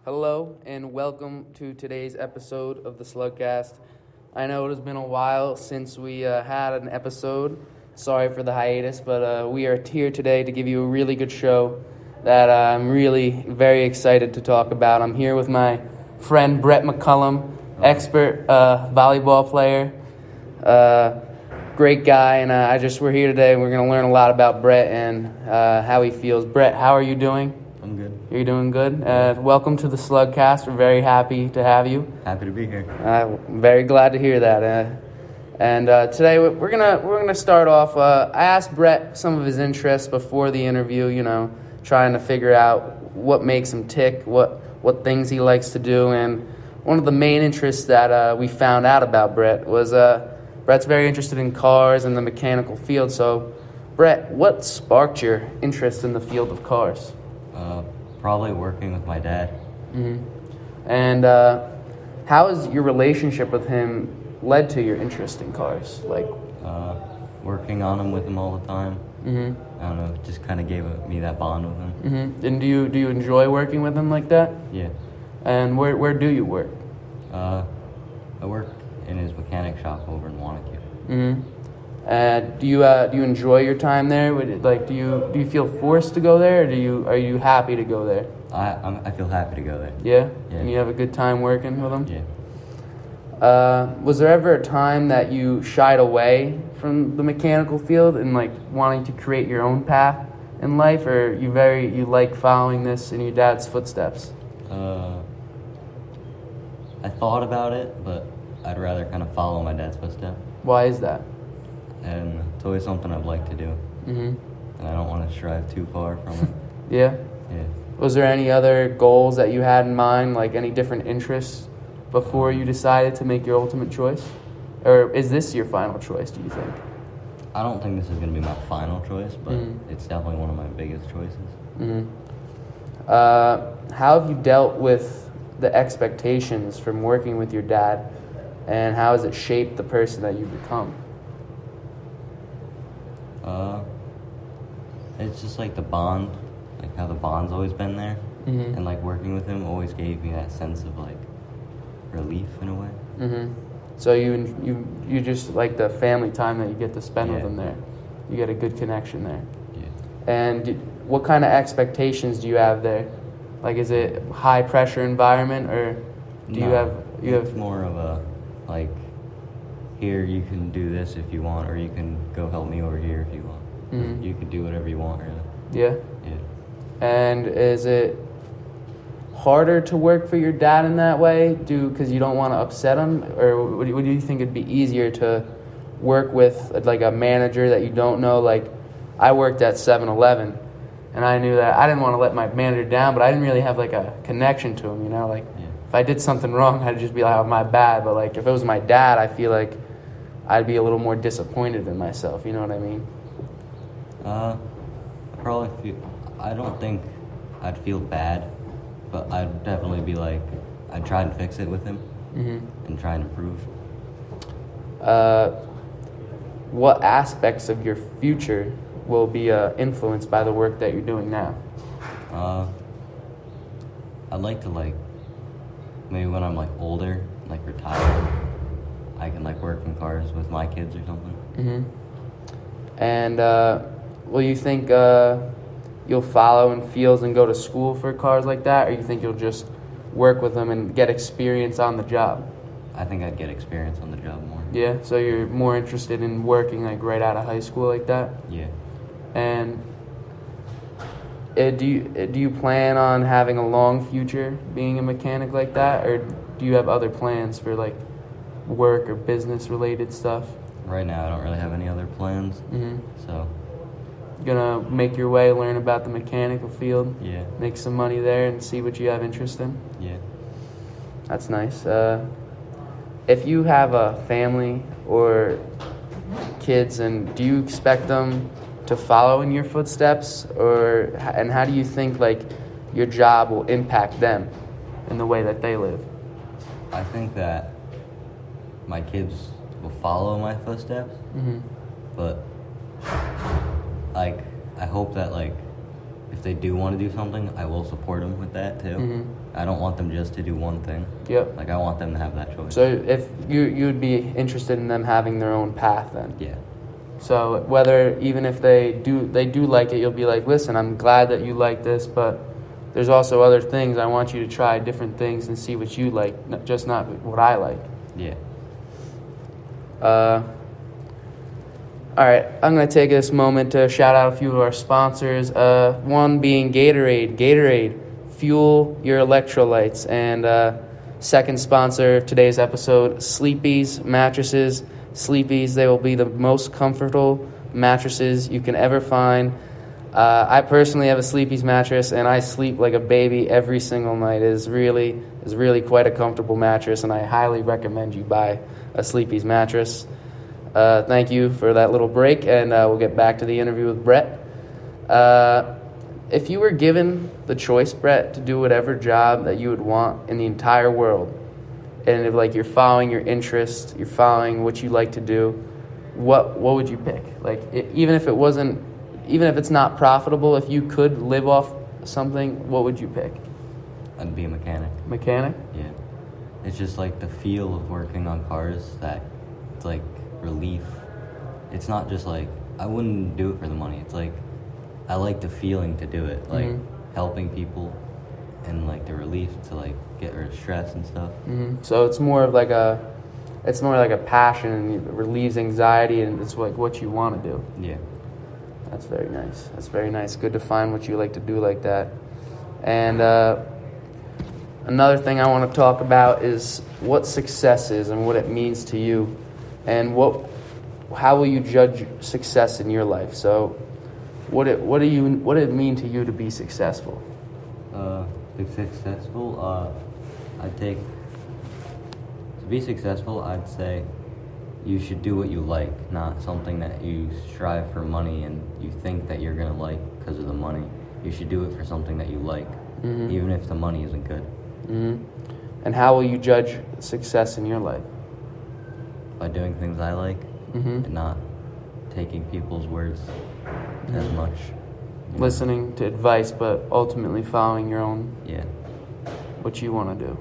Hello and welcome to today's episode of the Slugcast. I know it has been a while since we had an episode. Sorry for the hiatus, but we are here today to give you a really good show that I'm really very excited to talk about. I'm here with my friend Brett Mccallum, expert volleyball player, great guy, and we're here today. We're going to learn a lot about Brett and how he feels. Brett, how are you doing? I'm good. You're doing good. Welcome to the Slugcast. We're very happy to have you. Happy to be here. I'm very glad to hear that. And today we're gonna start off. I asked Brett some of his interests before the interview. You know, trying to figure out what makes him tick, what things he likes to do, and one of the main interests that we found out about Brett was Brett's very interested in cars and the mechanical field. So, Brett, what sparked your interest in the field of cars? Probably working with my dad. Mm-hmm. And how has your relationship with him led to your interest in cars? Working on him with him all the time. Mm-hmm. I don't know, it just kind of gave me that bond with him. Mm-hmm. And do you enjoy working with him like that? Yeah. And where do you work? I work in his mechanic shop over in Wanacue. Mm-hmm. Do you enjoy your time there? Do you feel forced to go there, or are you happy to go there? I feel happy to go there. Yeah? Yeah. And you have a good time working with him? Yeah. Was there ever a time that you shied away from the mechanical field and wanting to create your own path in life, or you like following this in your dad's footsteps? I thought about it, but I'd rather kind of follow my dad's footsteps. Why is that? And it's always something I'd like to do. Mm-hmm. And I don't want to strive too far from it. Yeah? Yeah. Was there any other goals that you had in mind, like any different interests before you decided to make your ultimate choice? Or is this your final choice, do you think? I don't think this is going to be my final choice, but it's definitely one of my biggest choices. Mm-hmm. How have you dealt with the expectations from working with your dad, and how has it shaped the person that you've become? It's just like the bond, like how the bond's always been there, Mm-hmm. and working with him always gave me that sense of relief in a way. Mm-hmm. So you just like the family time that you get to spend with him there. You get a good connection there. Yeah. And what kind of expectations do you have there? Is it high pressure environment, or do you have It's more of a here you can do this if you want, or you can go help me over here if you want. Mm-hmm. You can do whatever you want, really. Yeah. Yeah. And is it harder to work for your dad in that way, because you don't want to upset him, or would you think it'd be easier to work with a manager that you don't know? I worked at 7-Eleven, and I knew that I didn't want to let my manager down, but I didn't really have a connection to him, If I did something wrong, I'd just be like, oh, my bad. But if it was my dad, I feel like I'd be a little more disappointed in myself. You know what I mean? I don't think I'd feel bad, but I'd definitely be I'd try and fix it with him. Mm-hmm. And try and improve. What aspects of your future will be influenced by the work that you're doing now? I'd like to maybe when I'm older, retired, I can work in cars with my kids or something. Mm-hmm. And will you think you'll follow in fields and go to school for cars like that, or you think you'll just work with them and get experience on the job? I think I'd get experience on the job more. Yeah, so you're more interested in working right out of high school like that? Yeah. And do you plan on having a long future being a mechanic like that, or do you have other plans for work or business related stuff? Right now, I don't really have any other plans. Mm-hmm. So. Gonna make your way, learn about the mechanical field. Yeah. Make some money there and see what you have interest in. Yeah. That's nice. If you have a family or kids, and do you expect them to follow in your footsteps, and how do you think your job will impact them in the way that they live? I think that my kids will follow my footsteps, Mm-hmm. but I hope that if they do want to do something, I will support them with that too. Mm-hmm. I don't want them just to do one thing. Yep. Like I want them to have that choice. So if you'd be interested in them having their own path then. Yeah. So whether even if they do like it, you'll be like, listen, I'm glad that you like this, but there's also other things. I want you to try different things and see what you like, not what I like. Yeah. All right, I'm going to take this moment to shout out a few of our sponsors. One being Gatorade. Gatorade, fuel your electrolytes. And second sponsor of today's episode, Sleepy's mattresses. Sleepy's, they will be the most comfortable mattresses you can ever find. I personally have a Sleepy's mattress, and I sleep like a baby every single night. It is really quite a comfortable mattress, and I highly recommend you buy a Sleepy's mattress. Thank you for that little break, and we'll get back to the interview with Brett. If you were given the choice, Brett, to do whatever job that you would want in the entire world, and if like you're following your interest, you're following what you like to do, what would you pick? Like even if it's not profitable, if you could live off something, what would you pick? I'd be a mechanic. Mechanic? Yeah. It's just like the feel of working on cars that it's like relief. It's not just like, I wouldn't do it for the money. It's like, I like the feeling to do it. Like helping people and like the relief to like get rid of stress and stuff. Mm-hmm. So it's more like a passion, and it relieves anxiety, and it's like what you want to do. Yeah. That's very nice. That's very nice. Good to find what you like to do like that. And another thing I want to talk about is what success is and what it means to you, and how will you judge success in your life? So, what did it mean to you to be successful? To be successful, I'd say you should do what you like, not something that you strive for money and you think that you're going to like because of the money. You should do it for something that you like, even if the money isn't good. Mm-hmm. And how will you judge success in your life? By doing things I like and not taking people's words as much. Listening to advice, but ultimately following your own, what you want to do.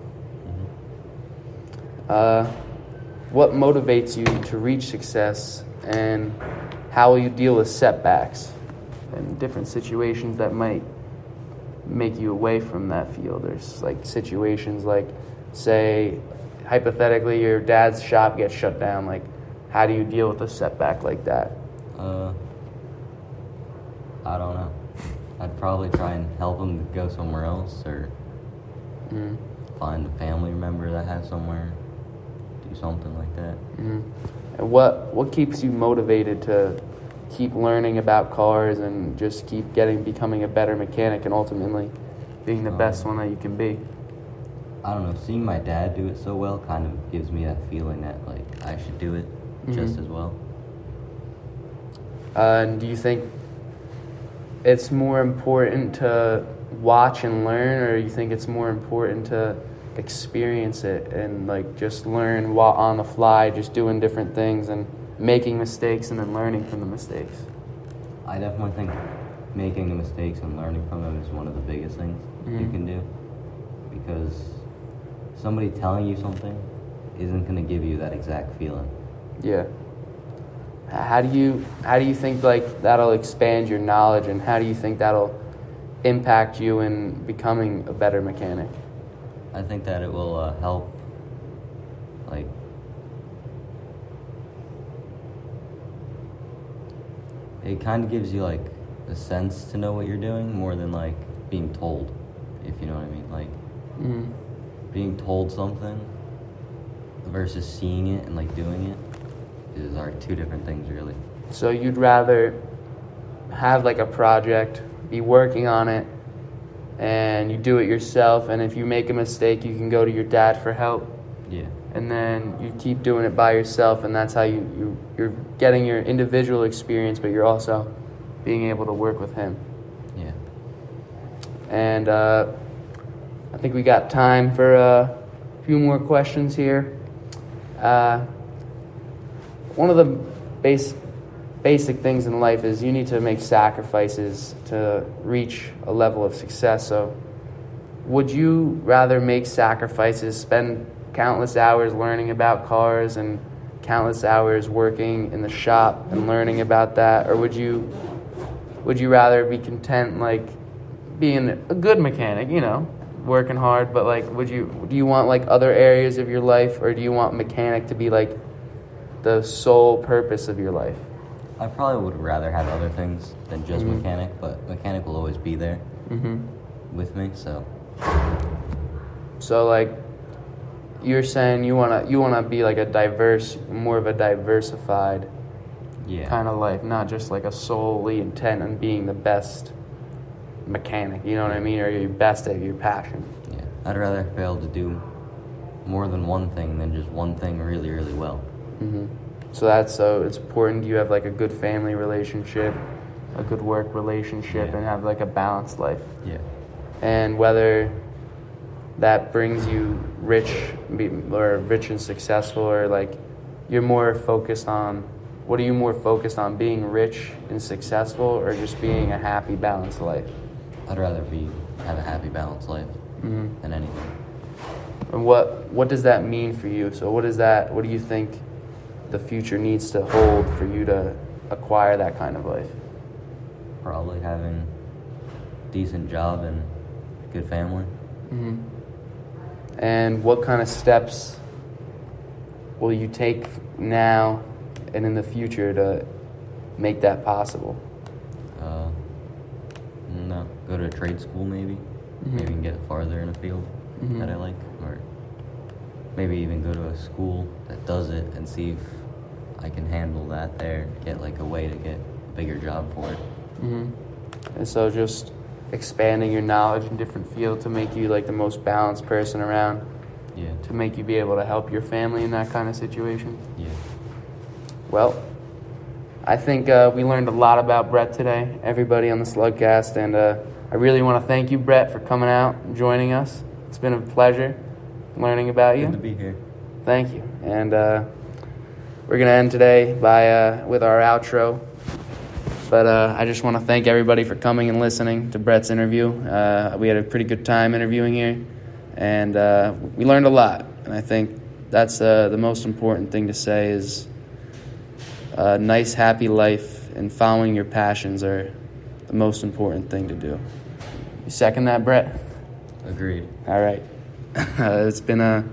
What motivates you to reach success, and how will you deal with setbacks and different situations that might make you away from that field? There's like situations like, say, hypothetically, your dad's shop gets shut down. Like, how do you deal with a setback like that? I don't know. I'd probably try and help him go somewhere else, or find a family member that has somewhere. Do something like that. And what keeps you motivated to keep learning about cars and just keep becoming a better mechanic and ultimately being the best one that you can be? I don't know. Seeing my dad do it so well kind of gives me that feeling that like I should do it just as well. And do you think it's more important to watch and learn, or you think it's more important to experience it and like just learn while on the fly, just doing different things and making mistakes and then learning from the mistakes? I definitely think making the mistakes and learning from them is one of the biggest things you can do, because somebody telling you something isn't going to give you that exact feeling. Yeah. How do you think like that'll expand your knowledge, and how do you think that'll impact you in becoming a better mechanic? I think that it will help, like, it kind of gives you, like, a sense to know what you're doing more than, like, being told, if you know what I mean. Like, being told something versus seeing it and, like, doing it are two different things, really. So you'd rather have, like, a project, be working on it, and you do it yourself, and if you make a mistake, you can go to your dad for help. Yeah. And then you keep doing it by yourself, and that's how you're getting your individual experience, but you're also being able to work with him. Yeah. And I think we got time for a few more questions here. One of the basic things in life is you need to make sacrifices to reach a level of success. So would you rather make sacrifices, spend countless hours learning about cars and countless hours working in the shop and learning about that, or would you rather be content like being a good mechanic, working hard, but like do you want like other areas of your life, or do you want mechanic to be like the sole purpose of your life? I probably would rather have other things than just mechanic, but mechanic will always be there with me. So like you're saying you wanna be like more of a diversified kind of life, not just like a solely intent on being the best mechanic. You know what I mean? Or you're best at your passion. Yeah, I'd rather be able to do more than one thing than just one thing really, really well. So it's important you have like a good family relationship, a good work relationship, and have like a balanced life. Yeah. And whether that brings you rich and successful, or like you're more focused on, what are you more focused on, being rich and successful, or just being a happy, balanced life? I'd rather have a happy, balanced life than anything. And what does that mean for you? So what do you think the future needs to hold for you to acquire that kind of life? Probably having a decent job and a good family. And what kind of steps will you take now and in the future to make that possible? No, go to a trade school maybe. Maybe get farther in a field that I like, or maybe even go to a school that does it and see if I can handle that there, get like a way to get a bigger job for it. And so just expanding your knowledge in different fields to make you like the most balanced person around. Yeah. To make you be able to help your family in that kind of situation. Yeah. Well, I think we learned a lot about Brett today, everybody on the Slugcast, and I really want to thank you, Brett, for coming out and joining us. It's been a pleasure learning about you. Good to be here. Thank you. And we're going to end today with our outro. But I just want to thank everybody for coming and listening to Brett's interview. We had a pretty good time interviewing here, and we learned a lot. And I think that's the most important thing to say is a nice, happy life and following your passions are the most important thing to do. You second that, Brett? Agreed. All right. It's been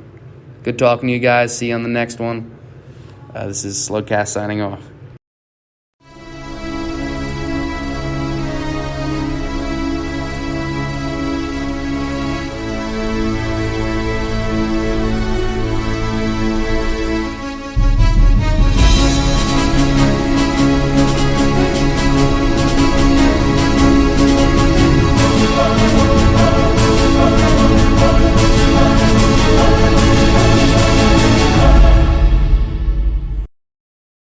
good talking to you guys. See you on the next one. This is Slugcast signing off.